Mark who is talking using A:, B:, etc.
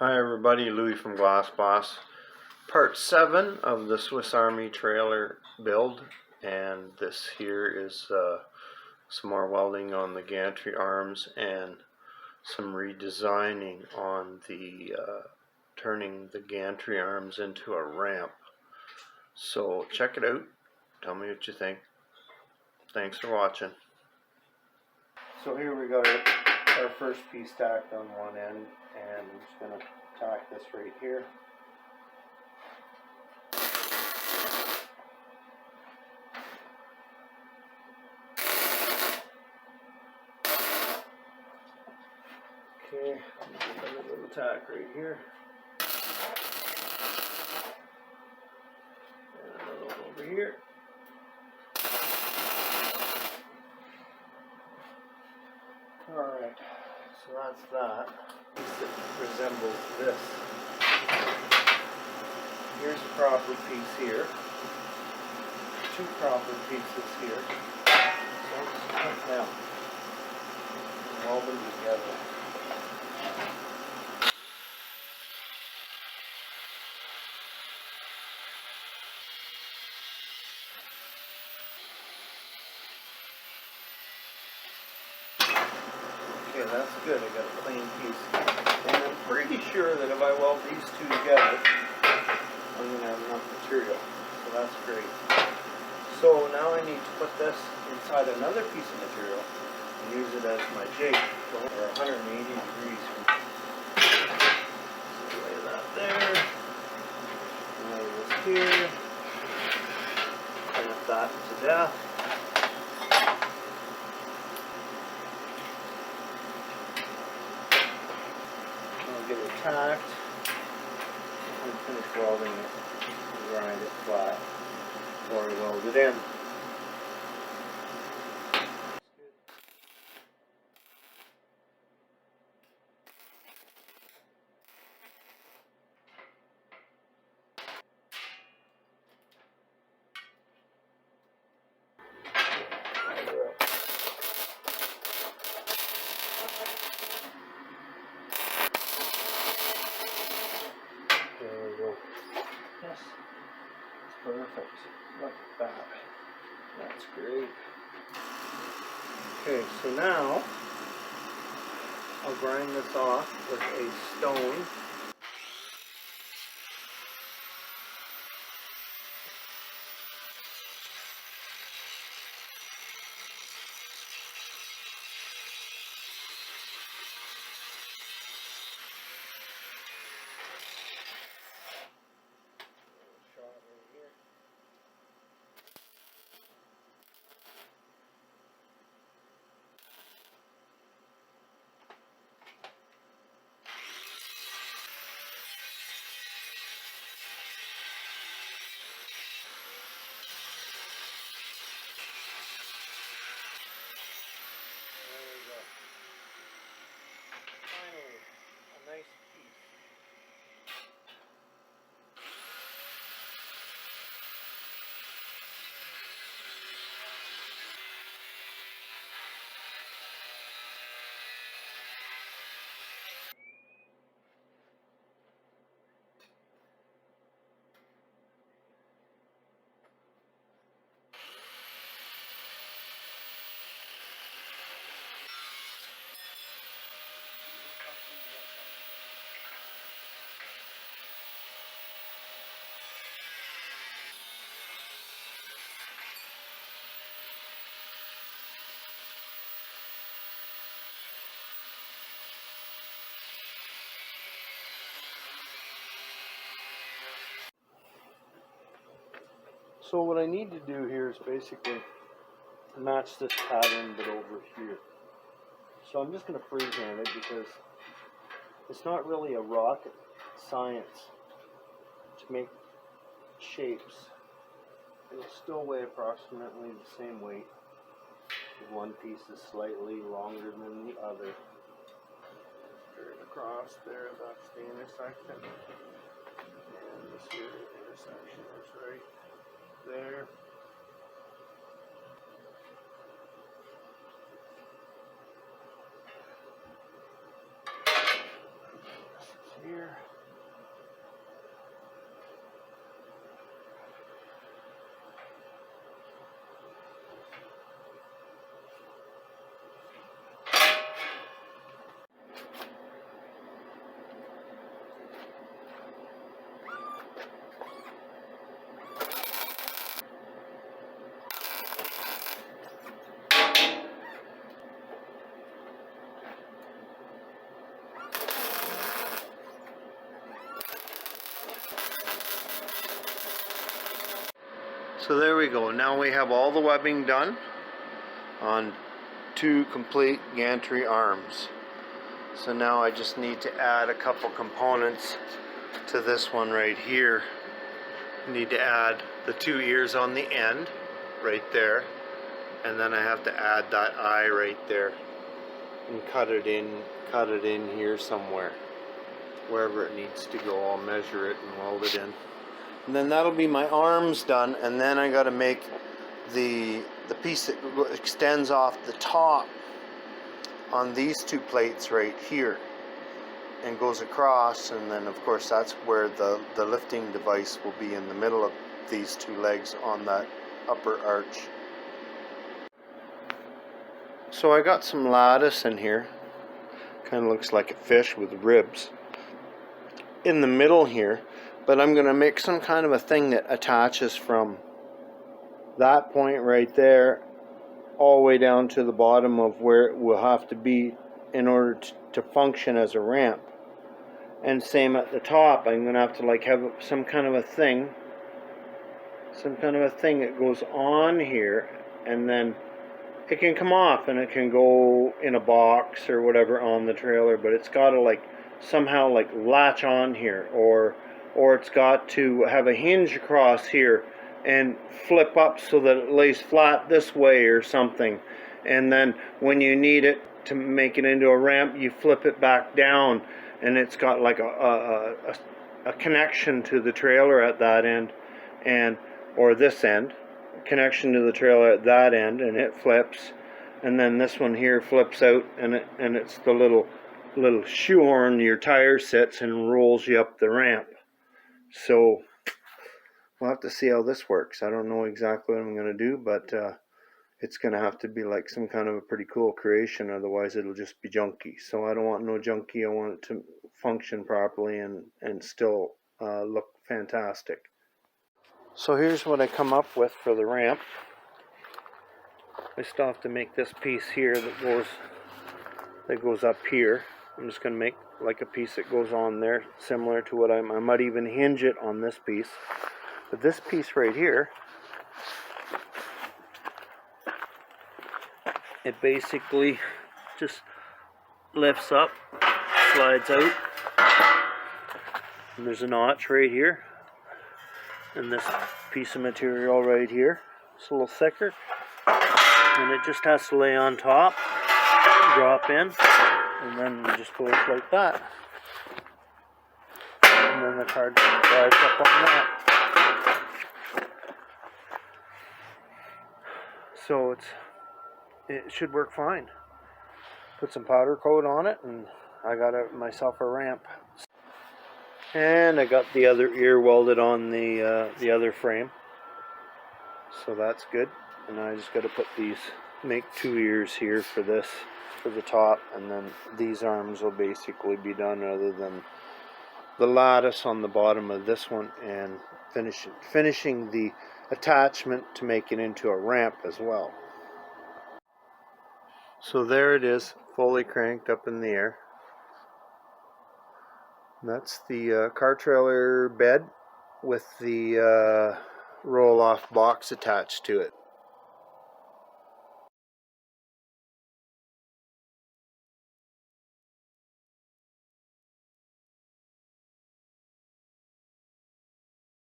A: Hi everybody, Louis from Glass Boss. Part 7 of the Swiss Army trailer build, and this here is some more welding on the gantry arms and some redesigning on the turning the gantry arms into a ramp. So check it out, tell me what you think. Thanks for watching. So here we got our first piece tacked on one end, and I'm just going to tack this right here. Okay, put a little tack right here. And another one over here. Alright, so that's that. It resembles this. Here's a proper piece here. Two proper pieces here. So let's put them and weld them together. Okay, that's good. I got a clean piece. And I'm pretty sure that if I weld these two together, I'm going to have enough material. So that's great. So now I need to put this inside another piece of material and use it as my jig for 180 degrees. So lay that there. Lay this here. Clamp that to death. I'll get it tacked and finish welding it and grind it flat before I weld it in. There we go. Yes, it's perfect. Look at that. That's great. Okay, so now I'll grind this off with a stone. Finally, a nice piece. So what I need to do here is basically match this pattern but over here. So I'm just going to freehand it because it's not really a rocket science to make shapes. It'll still weigh approximately the same weight. One piece is slightly longer than the other. Straight across there, that's the intersection. And this here intersection is right there. here. So there we go. Now we have all the webbing done on 2 complete gantry arms. So now I just need to add a couple components to this one right here. I need to add the 2 ears on the end right there, and then I have to add that eye right there and cut it in here somewhere, wherever it needs to go. I'll measure it and weld it in. And then that'll be my arms done, and then I got to make the piece that extends off the top on these 2 plates right here and goes across, and then of course that's where the lifting device will be, in the middle of these 2 legs on that upper arch. So I got some lattice in here, kind of looks like a fish with ribs in the middle here. But I'm going to make some kind of a thing that attaches from that point right there all the way down to the bottom of where it will have to be in order to function as a ramp. And same at the top, I'm going to have to like have some kind of a thing that goes on here, and then it can come off and it can go in a box or whatever on the trailer, but it's got to like somehow like latch on here, or it's got to have a hinge across here and flip up so that it lays flat this way or something. And then when you need it to make it into a ramp, you flip it back down, and it's got like a connection to the trailer at that end, or this end, connection to the trailer at that end, and it flips. And then this one here flips out, and it's the little shoehorn your tire sits and rolls you up the ramp. So we'll have to see how this works. I don't know exactly what I'm going to do, but it's going to have to be like some kind of a pretty cool creation, otherwise it'll just be junky. So I don't want no junky. I want it to function properly and still look fantastic. So here's what I come up with for the ramp. I still have to make this piece here that goes up here. I'm just going to make like a piece that goes on there, similar to what I might even hinge it on this piece. But this piece right here, it basically just lifts up, slides out, and there's a notch right here, and this piece of material right here, it's a little thicker, and it just has to lay on top, drop in, and then it just goes like that, and then the card slides up on that. So it should work fine. Put some powder coat on it, and I got myself a ramp. And I got the other ear welded on the other frame, so that's good. And I just got to put make 2 ears here for this, for the top, and then these arms will basically be done, other than the lattice on the bottom of this one, and finishing the attachment to make it into a ramp as well. So there it is, fully cranked up in the air. And that's the car trailer bed with the roll-off box attached to it.